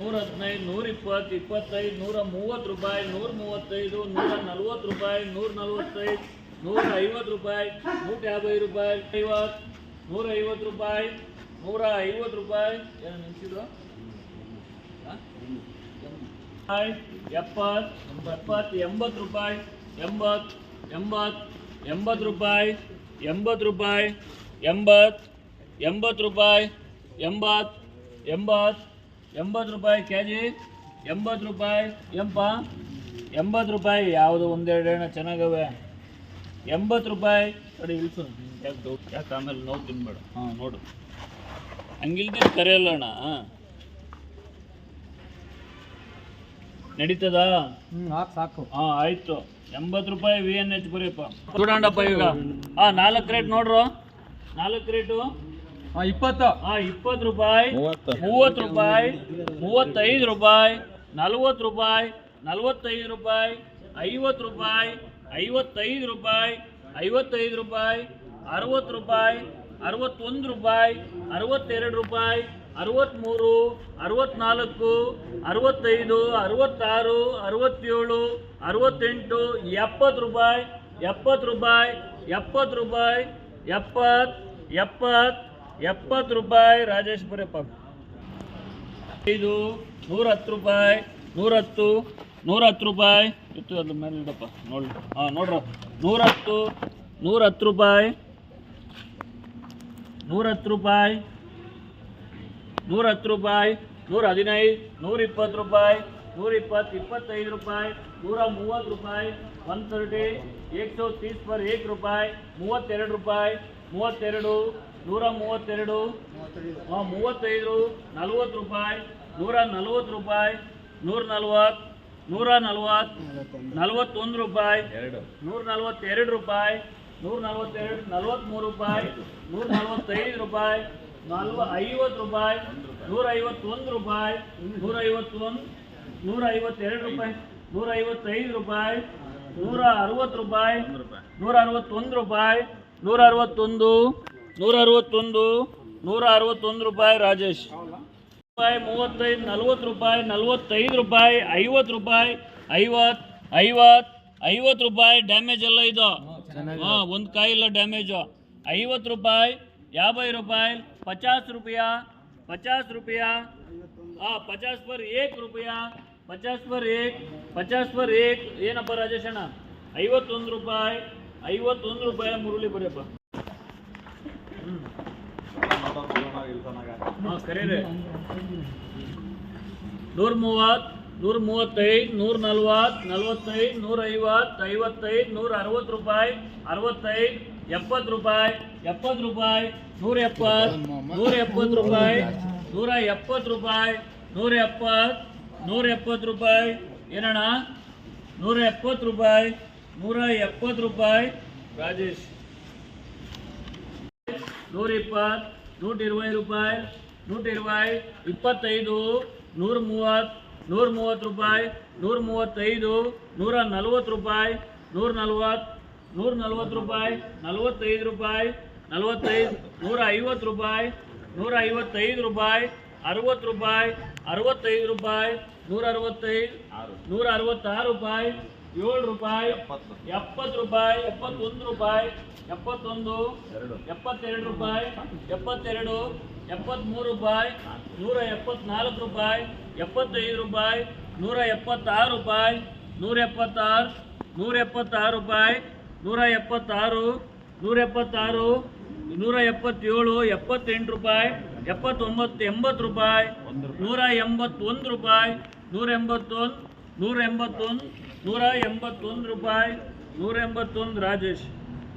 115, 120, 25, 130 ರೂಪಾಯಿ, 135, 140 ರೂಪಾಯಿ, 145, 150 ರೂಪಾಯಿ, 150 ರೂಪಾಯಿ, 150 ರೂಪಾಯಿ, 150 ರೂಪಾಯಿ, ಏನು ನಿಂತಿದ್ರು 70, 80 ರೂಪಾಯಿ, 80 ರೂಪಾಯಿ, 80 ರೂಪಾಯಿ, 80 ರೂಪಾಯಿ, 80 ರೂಪಾಯಿ ಕೆಜಿ, 80 ರೂಪಾಯಿ, 80 ರೂಪಾಯಿ. ಯಾವುದು ಒಂದೆರಡು ಎಣ್ಣೆ ಚೆನ್ನಾಗವೆ. 80 ರೂಪಾಯಿ ಕಡೆ ಇಳಿಸು. ಯಾಕೆ ಆಮೇಲೆ ನೋವು ತಿನ್ಬೇಡ. ಹಾಂ ನೋಡು, ಹಂಗಿಲ್ದಿದ್ದು ಕರೆಯಲ್ಲ ಅಣ್ಣ. ನಡೀತದಾ? ಸಾಕು. ಹಾಂ ಆಯಿತು. 80 ರೂಪಾಯಿ VNH ಬರೀಪ್ಪ. ನೋಡೋಣಪ್ಪ ಈಗ. ಹಾಂ 4 ರೇಟ್ ನೋಡ್ರು. 4 ರೇಟು 20. 20 ರೂಪಾಯಿ, 30 ರೂಪಾಯಿ, 35 ರೂಪಾಯಿ, 40 ರೂಪಾಯಿ, 45 ರೂಪಾಯಿ, 50 ರೂಪಾಯಿ, 55 ರೂಪಾಯಿ, 55 ರೂಪಾಯಿ, 60 ರೂಪಾಯಿ, 61 ರೂಪಾಯಿ, 62 ರೂಪಾಯಿ, 63, 64, 65, 66, 67, 68, 70 ರೂಪಾಯಿ, 70 ರೂಪಾಯಿ, 70 ರೂಪಾಯಿ, 70 ರೂಪಾಯಿ. ರಾಜೇಶ್ ಬರಪ್ಪ. 5, 110 ರೂಪಾಯಿ, 110 ರೂಪಾಯಿ ಇತ್ತು. ಅದ್ರ ಮೇಲೆ ಇಡಪ್ಪ ನೋಡಿ. ಹಾಂ ನೋಡ್ರ, 110 ರೂಪಾಯಿ, 110 ರೂಪಾಯಿ, 110 ರೂಪಾಯಿ, 115, 120 ರೂಪಾಯಿ, 120, 25 ರೂಪಾಯಿ, 130 ರೂಪಾಯಿ, 130, 130 पर 1 ರೂಪಾಯಿ, 32 ರೂಪಾಯಿ, 32, 132, 35, 40 ರೂಪಾಯಿ, 140 ರೂಪಾಯಿ, 140, 41 ರೂಪಾಯಿ, 142 ರೂಪಾಯಿ, 142, 43 ರೂಪಾಯಿ, 145 ರೂಪಾಯಿ, 50 ರೂಪಾಯಿ, 151 ರೂಪಾಯಿ, 151, 152 ರೂಪಾಯಿ, 155 ರೂಪಾಯಿ, 160 ರೂಪಾಯಿ, 161 ರೂಪಾಯಿ, 161, 161 ರೂಪಾಯಿ. ರಾಜೇಶ್ 35, 40 ರೂಪಾಯಿ, 45 ರೂಪಾಯಿ, 50 ರೂಪಾಯಿ, 50 ರೂಪಾಯಿ. ಡ್ಯಾಮೇಜ್ ಎಲ್ಲ ಇದು. ಹಾಂ ಒಂದು ಕಾಯಿ ಇಲ್ಲ ಡ್ಯಾಮೇಜು. 50 ರೂಪಾಯಿ, 50 ರೂಪಾಯಿ, 50 ರೂಪಾಯಿ, 50 ರೂಪಾಯಿ. ಹಾಂ 50 पर 1 ರೂಪಾಯಿ, 50 पर 1, 50 पर 1. ಏನಪ್ಪ ರಾಜೇಶ್ ಅಣ್ಣ? 51 ರೂಪಾಯಿ, 51 ರೂಪಾಯಿ. ಮುರುಳಿ ಬರೆಯಪ್ಪ. ಹಾಂ ಕರೀರಿ. 130, 135, 140, 45, 150, 55, 160 ರೂಪಾಯಿ, 65, 70 ರೂಪಾಯಿ, 70 ರೂಪಾಯಿ, 170, 170 ರೂಪಾಯಿ, 170 ರೂಪಾಯಿ, 170 ರೂಪಾಯಿ. ಏನಣ್ಣ? 170 ರೂಪಾಯಿ, 170 ರೂಪಾಯಿ. ರಾಜೇಶ್ 120, 120 ರೂಪಾಯಿ, 120, 25, 130, 130 ರೂಪಾಯಿ, 135, 140 ರೂಪಾಯಿ, 140, 140 ರೂಪಾಯಿ, 45 ರೂಪಾಯಿ, 45, 150 ರೂಪಾಯಿ, 155 ರೂಪಾಯಿ, 60 ರೂಪಾಯಿ, 65 ರೂಪಾಯಿ, 165, 166 ರೂಪಾಯಿ, 7 ರೂಪಾಯಿ, 70 ರೂಪಾಯಿ, 71 ರೂಪಾಯಿ, 71, 72 ರೂಪಾಯಿ, 72, 73 ರೂಪಾಯಿ, 174 ರೂಪಾಯಿ, 75 ರೂಪಾಯಿ, 176 ರೂಪಾಯಿ, 176, 176 ರೂಪಾಯಿ, 176, 176, 177, 78 ರೂಪಾಯಿ, 79, 80 ರೂಪಾಯಿ, 181 ರೂಪಾಯಿ, 181, 181, 181 ರೂಪಾಯಿ, 181. ರಾಜೇಶ್